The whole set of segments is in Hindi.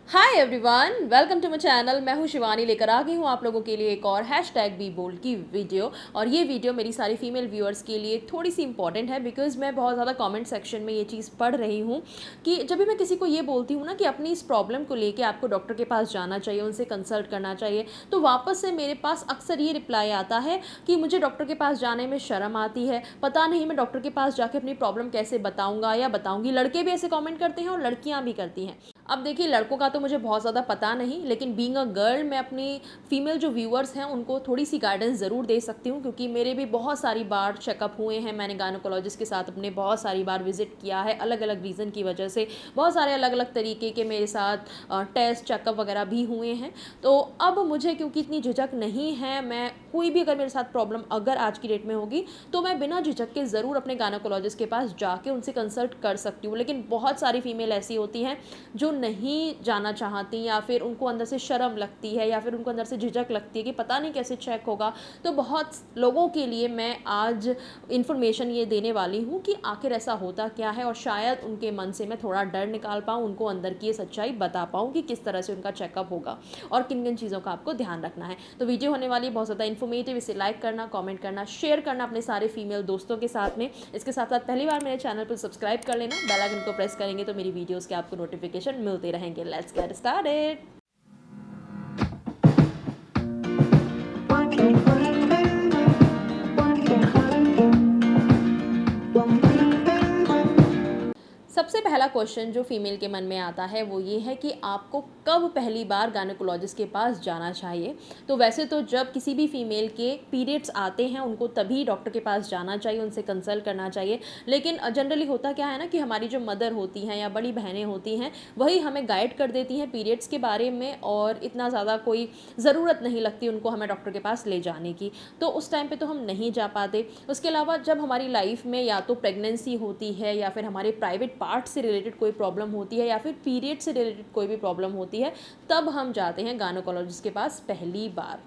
Hi everyone, welcome to my channel. मैं हूं शिवानी, लेकर आ गई हूं आप लोगों के लिए एक और हैशटैग बी बोल्ड की वीडियो। और ये वीडियो मेरी सारी फीमेल व्यूअर्स के लिए थोड़ी सी इंपॉर्टेंट है, बिकॉज मैं बहुत ज़्यादा कमेंट सेक्शन में ये चीज़ पढ़ रही हूँ कि जब भी मैं किसी को ये बोलती हूँ ना कि अपनी इस प्रॉब्लम को लेके आपको डॉक्टर के पास जाना चाहिए, उनसे कंसल्ट करना चाहिए, तो वापस से मेरे पास अक्सर ये रिप्लाई आता है कि मुझे डॉक्टर के पास जाने में शर्म आती है, पता नहीं मैं डॉक्टर के पास जाके अपनी प्रॉब्लम कैसे बताऊँगा या बताऊँगी। लड़के भी ऐसे कॉमेंट करते हैं और लड़कियाँ भी करती हैं। अब देखिए, लड़कों का तो मुझे बहुत ज़्यादा पता नहीं, लेकिन बीइंग अ गर्ल मैं अपनी फीमेल जो व्यूअर्स हैं उनको थोड़ी सी गाइडेंस ज़रूर दे सकती हूँ, क्योंकि मेरे भी बहुत सारी बार चेकअप हुए हैं। मैंने गायनोकोलॉजिस्ट के साथ अपने बहुत सारी बार विजिट किया है, अलग अलग रीज़न की वजह से बहुत सारे अलग अलग तरीके के मेरे साथ टेस्ट चेकअप वगैरह भी हुए हैं। तो अब मुझे क्योंकि इतनी झिझक नहीं है, मैं कोई भी अगर मेरे साथ प्रॉब्लम अगर आज की डेट में होगी तो मैं बिना झिझक के ज़रूर अपने गायनोकोलॉजिस्ट के पास जाके उनसे कंसल्ट कर सकती हूँ। लेकिन बहुत सारी फीमेल ऐसी होती हैं जो नहीं जाना चाहती, या फिर उनको अंदर से शर्म लगती है, या फिर उनको अंदर से झिझक लगती है कि पता नहीं कैसे चेक होगा। तो बहुत लोगों के लिए मैं आज इन्फॉर्मेशन ये देने वाली हूँ कि आखिर ऐसा होता क्या है, और शायद उनके मन से मैं थोड़ा डर निकाल पाऊँ, उनको अंदर की ये सच्चाई बता पाऊँ कि किस तरह से उनका चेकअप होगा और किन किन चीज़ों का आपको ध्यान रखना है। तो वीडियो होने वाली बहुत ज़्यादा इन्फॉर्मेटिव, इसे लाइक करना, कमेंट करना, शेयर करना अपने सारे फीमेल दोस्तों के साथ में। इसके साथ साथ पहली बार मेरे चैनल पर सब्सक्राइब कर लेना, बेल आइकन को प्रेस करेंगे तो मेरी वीडियोज़ के आपको नोटिफिकेशन मिलते रहेंगे। Let's get started. सबसे पहला क्वेश्चन जो फीमेल के मन में आता है वो ये है कि आपको कब पहली बार गायनोकोलॉजिस्ट के पास जाना चाहिए। तो वैसे तो जब किसी भी फीमेल के पीरियड्स आते हैं उनको तभी डॉक्टर के पास जाना चाहिए, उनसे कंसल्ट करना चाहिए। लेकिन जनरली होता क्या है ना कि हमारी जो मदर होती हैं या बड़ी बहनें होती हैं वही हमें गाइड कर देती हैं पीरियड्स के बारे में, और इतना ज़्यादा कोई ज़रूरत नहीं लगती उनको हमें डॉक्टर के पास ले जाने की। तो उस टाइम पे तो हम नहीं जा पाते। उसके अलावा जब हमारी लाइफ में या तो प्रेगनेंसी होती है, या फिर हमारे प्राइवेट पार्ट से रिलेटेड कोई प्रॉब्लम होती है, या फिर पीरियड से रिलेटेड कोई भी प्रॉब्लम होती है, तब हम जाते हैं गायनोकोलॉजिस्ट के पास पहली बार।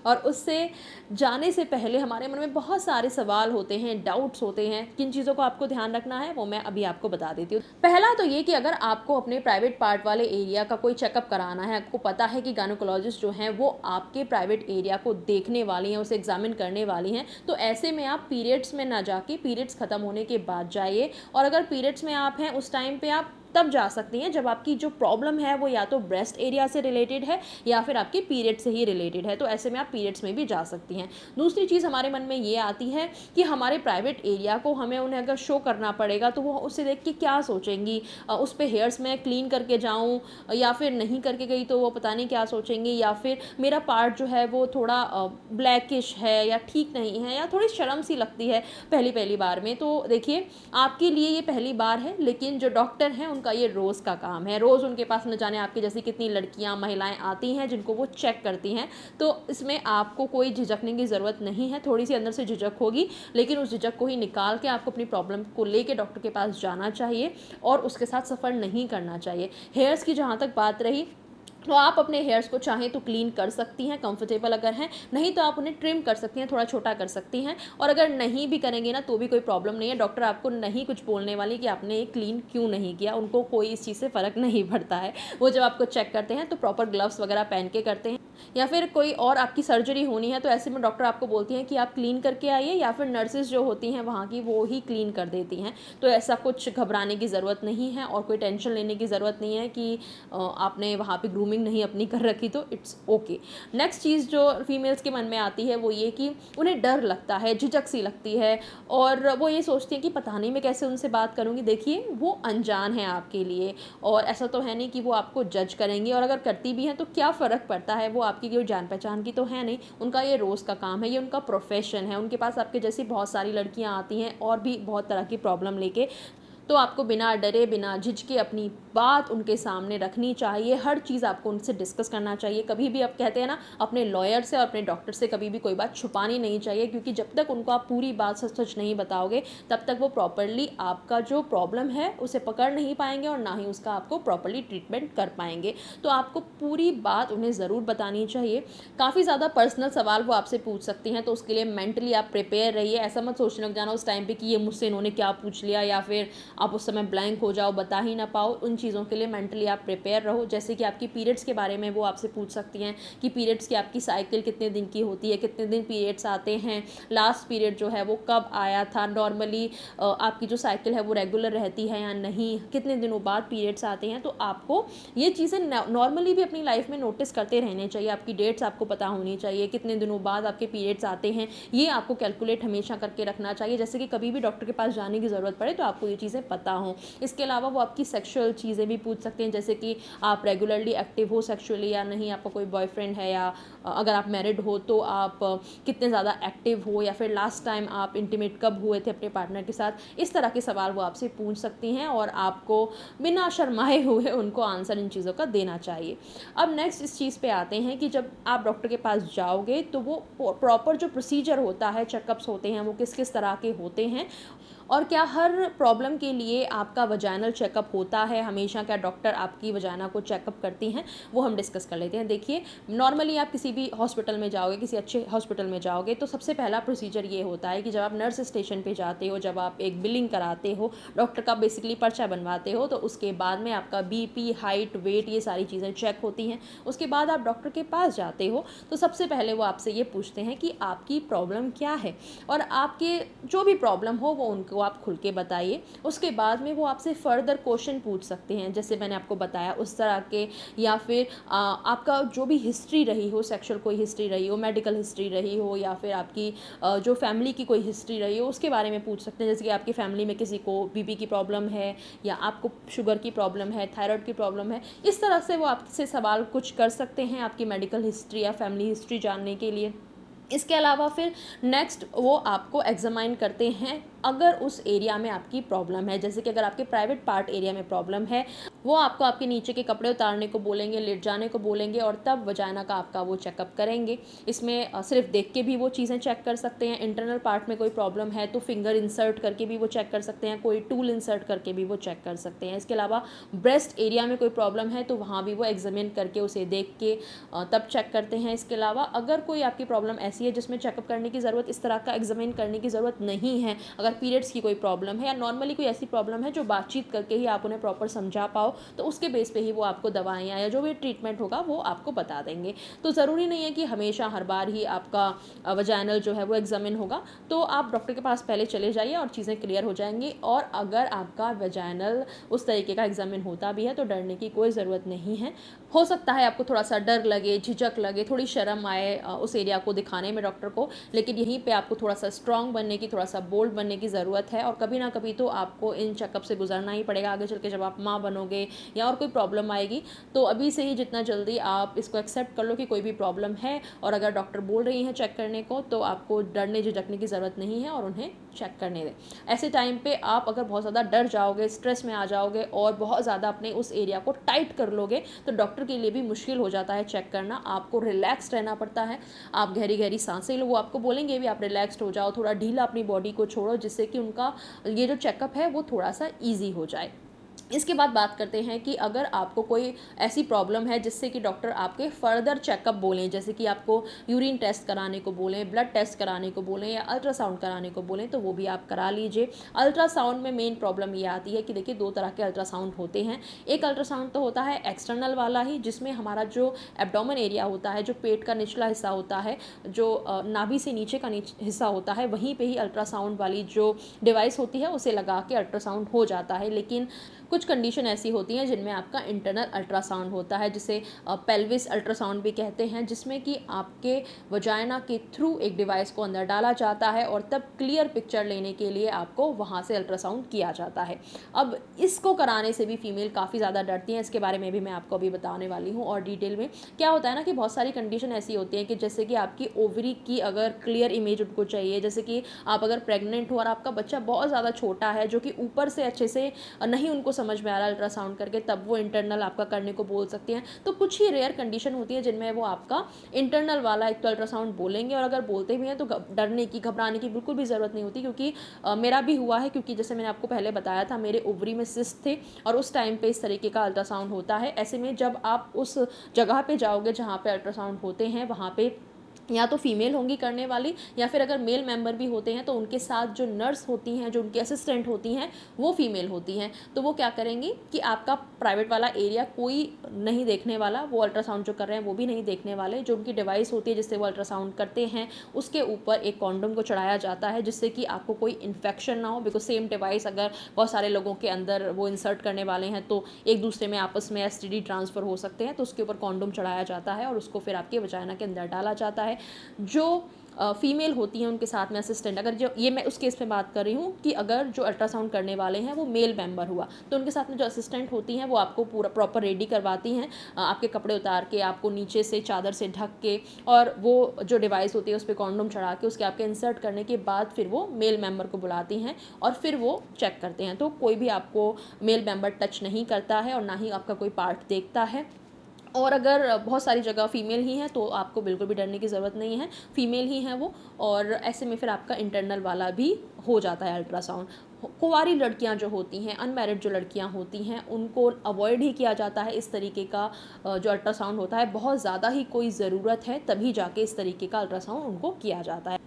और उससे जाने से पहले हमारे मन में बहुत सारे सवाल होते हैं, डाउट्स होते हैं। किन चीज़ों को आपको ध्यान रखना है वो मैं अभी आपको बता देती हूँ। पहला तो ये कि अगर आपको अपने प्राइवेट पार्ट वाले एरिया का कोई चेकअप कराना है, आपको पता है कि गायनोकोलॉजिस्ट जो हैं वो आपके प्राइवेट एरिया को देखने वाली हैं, उसे एग्जामिन करने वाली हैं, तो ऐसे में आप पीरियड्स में ना जाके पीरियड्स ख़त्म होने के बाद जाइए। और अगर पीरियड्स में आप हैं उस टाइम पे आप तब जा सकती हैं जब आपकी जो प्रॉब्लम है वो या तो ब्रेस्ट एरिया से रिलेटेड है या फिर आपके पीरियड से ही रिलेटेड है, तो ऐसे में आप पीरियड्स में भी जा सकती हैं। दूसरी चीज़ हमारे मन में ये आती है कि हमारे प्राइवेट एरिया को हमें उन्हें अगर शो करना पड़ेगा तो वो उसे देख के क्या सोचेंगी, उस पर हेयर्स में क्लीन करके जाऊँ या फिर नहीं करके गई तो वो पता नहीं क्या सोचेंगी, या फिर मेरा पार्ट जो है वो थोड़ा ब्लैकिश है या ठीक नहीं है, या थोड़ी शर्म सी लगती है पहली पहली बार में। तो देखिए, आपके लिए ये पहली बार है, लेकिन जो डॉक्टर हैं उनका ये रोज़ का काम है। रोज़ उनके पास न जाने आपके जैसी कितनी लड़कियां, महिलाएं आती हैं जिनको वो चेक करती हैं। तो इसमें आपको कोई झिझकने की ज़रूरत नहीं है। थोड़ी सी अंदर से झिझक होगी, लेकिन उस झिझक को ही निकाल के आपको अपनी प्रॉब्लम को लेके डॉक्टर के पास जाना चाहिए और उसके साथ सफ़र नहीं करना चाहिए। हेयर्स की जहाँ तक बात रही, तो आप अपने हेयर्स को चाहें तो क्लीन कर सकती हैं, कंफर्टेबल अगर हैं, नहीं तो आप उन्हें ट्रिम कर सकती हैं, थोड़ा छोटा कर सकती हैं। और अगर नहीं भी करेंगे ना तो भी कोई प्रॉब्लम नहीं है, डॉक्टर आपको नहीं कुछ बोलने वाली कि आपने ये क्लीन क्यों नहीं किया। उनको कोई इस चीज़ से फ़र्क नहीं पड़ता है। वो जब आपको चेक करते हैं तो प्रॉपर ग्लव्स वगैरह पहन के करते हैं। या फिर कोई और आपकी सर्जरी होनी है तो ऐसे में डॉक्टर आपको बोलती हैं कि आप क्लीन करके आइए, या फिर नर्सेज जो होती हैं वहाँ की वो ही क्लीन कर देती हैं। तो ऐसा कुछ घबराने की ज़रूरत नहीं है और कोई टेंशन लेने की ज़रूरत नहीं है कि आपने वहाँ पे ग्रूमिंग नहीं अपनी कर रखी, तो इट्स ओके। नेक्स्ट चीज़ जो फीमेल्स के मन में आती है वो ये कि उन्हें डर लगता है, झिझक सी लगती है, और वो ये सोचती हैं कि पता नहीं मैं कैसे उनसे बात करूँगी। देखिए, वो अनजान है आपके लिए, और ऐसा तो है नहीं कि वो आपको जज करेंगी, और अगर करती भी हैं तो क्या फ़र्क पड़ता है, वो आपकी कोई जान पहचान की तो है नहीं। उनका ये रोज़ का काम है, ये उनका प्रोफेशन है। उनके पास आपके जैसी बहुत सारी लड़कियां आती हैं और भी बहुत तरह की प्रॉब्लम लेके। तो आपको बिना डरे, बिना झिझके अपनी बात उनके सामने रखनी चाहिए। हर चीज़ आपको उनसे डिस्कस करना चाहिए। कभी भी आप कहते हैं ना, अपने लॉयर से और अपने डॉक्टर से कभी भी कोई बात छुपानी नहीं चाहिए, क्योंकि जब तक उनको आप पूरी बात सच सच नहीं बताओगे तब तक वो प्रॉपरली आपका जो प्रॉब्लम है उसे पकड़ नहीं पाएंगे, और ना ही उसका आपको प्रॉपरली ट्रीटमेंट कर पाएंगे। तो आपको पूरी बात उन्हें ज़रूर बतानी चाहिए। काफ़ी ज़्यादा पर्सनल सवाल वो आपसे पूछ सकती हैं, तो उसके लिए मेंटली आप प्रिपेयर रहिए। ऐसा मत सोचने लग जाना उस टाइम पे कि ये मुझसे इन्होंने क्या पूछ लिया, या फिर आप उस समय ब्लैंक हो जाओ, बता ही ना पाओ। उन चीज़ों के लिए मेंटली आप प्रिपेयर रहो। जैसे कि आपकी पीरियड्स के बारे में वो आपसे पूछ सकती हैं कि पीरियड्स की आपकी साइकिल कितने दिन की होती है, कितने दिन पीरियड्स आते हैं, लास्ट पीरियड जो है वो कब आया था, नॉर्मली आपकी जो साइकिल है वो रेगुलर रहती है या नहीं, कितने दिनों बाद पीरियड्स आते हैं। तो आपको ये चीज़ें नॉर्मली भी अपनी लाइफ में नोटिस करते रहने चाहिए। आपकी डेट्स आपको पता होनी चाहिए, कितने दिनों बाद आपके पीरियड्स आते हैं, ये आपको कैलकुलेट हमेशा करके रखना चाहिए, जैसे कि कभी भी डॉक्टर के पास जाने की ज़रूरत पड़े तो आपको ये चीज़ें पता हों। इसके अलावा वो आपकी सेक्शुअल चीज़ें भी पूछ सकते हैं, जैसे कि आप रेगुलरली एक्टिव हो सेक्शुअली या नहीं, आपका कोई बॉयफ्रेंड है, या अगर आप मैरिड हो तो आप कितने ज़्यादा एक्टिव हो, या फिर लास्ट टाइम आप इंटीमेट कब हुए थे अपने पार्टनर के साथ। इस तरह के सवाल वो आपसे पूछ सकती हैं और आपको बिना शर्माए हुए उनको आंसर इन चीज़ों का देना चाहिए। अब नेक्स्ट इस चीज़ पे आते हैं कि जब आप डॉक्टर के पास जाओगे तो वो प्रॉपर जो प्रोसीजर होता है, चेकअप्स होते हैं, वो किस किस तरह के होते हैं, और क्या हर प्रॉब्लम के लिए आपका वजाइनल चेकअप होता है हमेशा, क्या डॉक्टर आपकी वजाइना को चेकअप करती हैं, वो हम डिस्कस कर लेते हैं। देखिए, नॉर्मली आप किसी भी हॉस्पिटल में जाओगे, किसी अच्छे हॉस्पिटल में जाओगे, तो सबसे पहला प्रोसीजर ये होता है कि जब आप नर्स स्टेशन पे जाते हो, जब आप एक बिलिंग कराते हो, डॉक्टर का बेसिकली पर्चा बनवाते हो, तो उसके बाद में आपका बीपी, हाइट, वेट, ये सारी चीज़ें चेक होती हैं। उसके बाद आप डॉक्टर के पास जाते हो तो सबसे पहले वो आपसे ये पूछते हैं कि आपकी प्रॉब्लम क्या है, और आपके जो भी प्रॉब्लम हो वो उनको आप खुल के बताइए। उसके बाद में वो आपसे फर्दर क्वेश्चन पूछ सकते हैं, जैसे मैंने आपको बताया उस तरह के, या फिर आपका जो भी हिस्ट्री रही हो, सेक्सुअल कोई हिस्ट्री रही हो, मेडिकल हिस्ट्री रही हो, या फिर आपकी जो फैमिली की कोई हिस्ट्री रही हो उसके बारे में पूछ सकते हैं। जैसे कि आपकी फैमिली में किसी को बीपी की प्रॉब्लम है, या आपको शुगर की प्रॉब्लम है, थायराइड की प्रॉब्लम है, इस तरह से वो आपसे सवाल कुछ कर सकते हैं आपकी मेडिकल हिस्ट्री या फैमिली हिस्ट्री जानने के लिए। इसके अलावा फिर नेक्स्ट वो आपको एग्जामाइन करते हैं अगर उस एरिया में आपकी प्रॉब्लम है। जैसे कि अगर आपके प्राइवेट पार्ट एरिया में प्रॉब्लम है, वो आपको आपके नीचे के कपड़े उतारने को बोलेंगे, लेट जाने को बोलेंगे, और तब वजाइना का आपका वो चेकअप करेंगे। इसमें सिर्फ देख के भी वो चीज़ें चेक कर सकते हैं। इंटरनल पार्ट में कोई प्रॉब्लम है तो फिंगर इंसर्ट करके भी वो चेक कर सकते हैं, कोई टूल इंसर्ट करके भी वो चेक कर सकते हैं। इसके अलावा ब्रेस्ट एरिया में कोई प्रॉब्लम है तो वहाँ भी वो एग्जामिन करके उसे देख के तब चेक करते हैं। इसके अलावा अगर कोई आपकी प्रॉब्लम ऐसी है जिसमें चेकअप करने की ज़रूरत, इस तरह का एग्जामिन करने की ज़रूरत नहीं है, अगर पीरियड्स की कोई प्रॉब्लम है या नॉर्मली कोई ऐसी प्रॉब्लम है जो बातचीत करके ही आप उन्हें प्रॉपर समझा पाओ, तो उसके बेस पे ही वो आपको दवाइयाँ या जो भी ट्रीटमेंट होगा वो आपको बता देंगे। तो ज़रूरी नहीं है कि हमेशा हर बार ही आपका वजाइनल जो है वो एग्जामिन होगा। तो आप डॉक्टर के पास पहले चले जाइए और चीज़ें क्लियर हो जाएंगी। और अगर आपका वजाइनल उस तरीके का एग्जामिन होता भी है तो डरने की कोई ज़रूरत नहीं है। हो सकता है आपको थोड़ा सा डर लगे, झिझक लगे, थोड़ी शर्म आए उस एरिया को दिखाने में डॉक्टर को, लेकिन यहीं पे आपको थोड़ा सा स्ट्रॉन्ग बनने की, थोड़ा सा बोल्ड बनने की ज़रूरत है। और कभी ना कभी तो आपको इन चेकअप से गुजरना ही पड़ेगा आगे चल के, जब आप माँ बनोगे या और कोई प्रॉब्लम आएगी। तो अभी से ही जितना जल्दी आप इसको एक्सेप्ट कर लो कि कोई भी प्रॉब्लम है, और अगर डॉक्टर बोल रही हैं चेक करने को, तो आपको डरने झिझकने की ज़रूरत नहीं है और उन्हें चेक करने दें। ऐसे टाइम पे आप अगर बहुत ज़्यादा डर जाओगे, स्ट्रेस में आ जाओगे और बहुत ज़्यादा अपने उस एरिया को टाइट कर लोगे, तो डॉक्टर के लिए भी मुश्किल हो जाता है चेक करना। आपको रिलैक्स रहना पड़ता है। आप गहरी गहरी सांसें लो, वो आपको बोलेंगे भी आप रिलैक्स्ड हो जाओ, थोड़ा ढीला अपनी बॉडी को छोड़ो, जिससे कि उनका ये जो चेकअप है वो थोड़ा सा ईजी हो जाए। इसके बाद बात करते हैं कि अगर आपको कोई ऐसी प्रॉब्लम है जिससे कि डॉक्टर आपके फर्दर चेकअप बोलें, जैसे कि आपको यूरिन टेस्ट कराने को बोलें, ब्लड टेस्ट कराने को बोलें, या अल्ट्रासाउंड कराने को बोलें, तो वो भी आप करा लीजिए। अल्ट्रासाउंड में मेन प्रॉब्लम ये आती है कि देखिए, दो तरह के अल्ट्रासाउंड होते हैं। एक अल्ट्रासाउंड तो होता है एक्सटर्नल वाला ही, जिसमें हमारा जो एब्डोमेन एरिया होता है, जो पेट का निचला हिस्सा होता है, जो नाभि से नीचे का हिस्सा होता है, वहीं पे ही अल्ट्रासाउंड वाली जो डिवाइस होती है उसे लगा के अल्ट्रासाउंड हो जाता है। लेकिन कुछ कंडीशन ऐसी होती हैं जिनमें आपका इंटरनल अल्ट्रासाउंड होता है, जिसे पेल्विस अल्ट्रासाउंड भी कहते हैं, जिसमें कि आपके वजाइना के थ्रू एक डिवाइस को अंदर डाला जाता है और तब क्लियर पिक्चर लेने के लिए आपको वहाँ से अल्ट्रासाउंड किया जाता है। अब इसको कराने से भी फीमेल काफ़ी ज़्यादा डरती हैं। इसके बारे में भी मैं आपको अभी बताने वाली हूँ और डिटेल में। क्या होता है ना कि बहुत सारी कंडीशन ऐसी होती हैं कि जैसे कि आपकी ओवरी की अगर क्लियर इमेज उनको चाहिए, जैसे कि आप अगर प्रेग्नेंट हो और आपका बच्चा बहुत ज़्यादा छोटा है, जो कि ऊपर से अच्छे से नहीं उनको समझ में आ रहा अल्ट्रासाउंड करके, तब वो इंटरनल आपका करने को बोल सकते हैं। तो कुछ ही रेयर कंडीशन होती है जिनमें वो आपका इंटरनल वाला एक तो अल्ट्रासाउंड बोलेंगे, और अगर बोलते भी हैं तो डरने की, घबराने की बिल्कुल भी ज़रूरत नहीं होती, क्योंकि मेरा भी हुआ है। क्योंकि जैसे मैंने आपको पहले बताया था, मेरे ओवरी में सिस्ट थे और उस टाइम पे इस तरीके का अल्ट्रासाउंड होता है। ऐसे में जब आप उस जगह पे जाओगे जहाँ पे अल्ट्रासाउंड होते हैं, वहाँ पे या तो फीमेल होंगी करने वाली, या फिर अगर मेल मेंबर भी होते हैं तो उनके साथ जो नर्स होती हैं, जो उनकी असिस्टेंट होती हैं, वो फीमेल होती हैं। तो वो क्या करेंगी कि आपका प्राइवेट वाला एरिया कोई नहीं देखने वाला, वो अल्ट्रासाउंड जो कर रहे हैं वो भी नहीं देखने वाले। जो उनकी डिवाइस होती है जिससे वो अल्ट्रासाउंड करते हैं, उसके ऊपर एक कॉन्डोम को चढ़ाया जाता है जिससे कि आपको कोई इन्फेक्शन ना हो, बिकॉज सेम डिवाइस अगर बहुत सारे लोगों के अंदर वो इंसर्ट करने वाले हैं तो एक दूसरे में आपस में एसटीडी ट्रांसफ़र हो सकते हैं। तो उसके ऊपर कॉन्डोम चढ़ाया जाता है और उसको फिर आपके वजाइना के अंदर डाला जाता है। जो फीमेल होती हैं उनके साथ में असिस्टेंट, अगर जो ये मैं उस केस में बात कर रही हूँ कि अगर जो अल्ट्रासाउंड करने वाले हैं वो मेल मेंबर हुआ, तो उनके साथ में जो असिस्टेंट होती हैं वो आपको पूरा प्रॉपर रेडी करवाती हैं, आपके कपड़े उतार के, आपको नीचे से चादर से ढक के, और वो जो डिवाइस होती है उस पर कॉन्डोम चढ़ा के उसके आपके इंसर्ट करने के बाद फिर वो मेल मेंबर को बुलाती हैं और फिर वो चेक करते हैं। तो कोई भी आपको मेल मेंबर टच नहीं करता है और ना ही आपका कोई पार्ट देखता है। और अगर बहुत सारी जगह फ़ीमेल ही हैं तो आपको बिल्कुल भी डरने की ज़रूरत नहीं है, फ़ीमेल ही हैं वो। और ऐसे में फिर आपका इंटरनल वाला भी हो जाता है अल्ट्रासाउंड। कुंवारी लड़कियां जो होती हैं, अनमैरिड जो लड़कियां होती हैं, उनको अवॉइड ही किया जाता है इस तरीके का जो अल्ट्रासाउंड होता है। बहुत ज़्यादा ही कोई ज़रूरत है तभी जाके इस तरीके का अल्ट्रासाउंड उनको किया जाता है।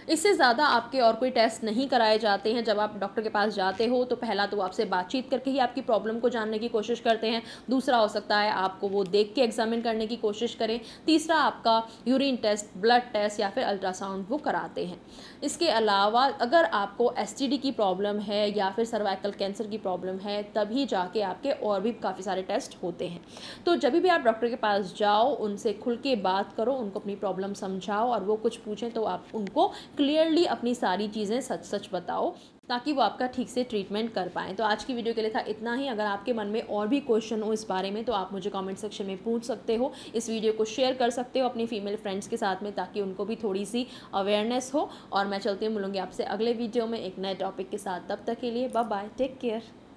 इससे ज़्यादा आपके और कोई टेस्ट नहीं कराए जाते हैं। जब आप डॉक्टर के पास जाते हो तो पहला तो वो आपसे बातचीत करके ही आपकी प्रॉब्लम को जानने की कोशिश करते हैं। दूसरा हो सकता है आपको वो देख के एग्जामिन करने की कोशिश करें। तीसरा आपका यूरिन टेस्ट, ब्लड टेस्ट या फिर अल्ट्रासाउंड वो कराते हैं। इसके अलावा अगर आपको एसटीडी की प्रॉब्लम है या फिर सर्वाइकल कैंसर की प्रॉब्लम है, तभी जाके आपके और भी काफ़ी सारे टेस्ट होते हैं। तो जब भी आप डॉक्टर के पास जाओ, उनसे खुल के बात करो, उनको अपनी प्रॉब्लम समझाओ, और वो कुछ पूछें तो आप उनको क्लियरली अपनी सारी चीज़ें सच सच बताओ ताकि वो आपका ठीक से ट्रीटमेंट कर पाएँ। तो आज की वीडियो के लिए था इतना ही। अगर आपके मन में और भी क्वेश्चन हो इस बारे में तो आप मुझे कमेंट सेक्शन में पूछ सकते हो। इस वीडियो को शेयर कर सकते हो अपनी फीमेल फ्रेंड्स के साथ में ताकि उनको भी थोड़ी सी अवेयरनेस हो। और मैं चलती हूँ, मिलूँगी आपसे अगले वीडियो में एक नए टॉपिक के साथ। तब तक के लिए बाय बाय, टेक केयर।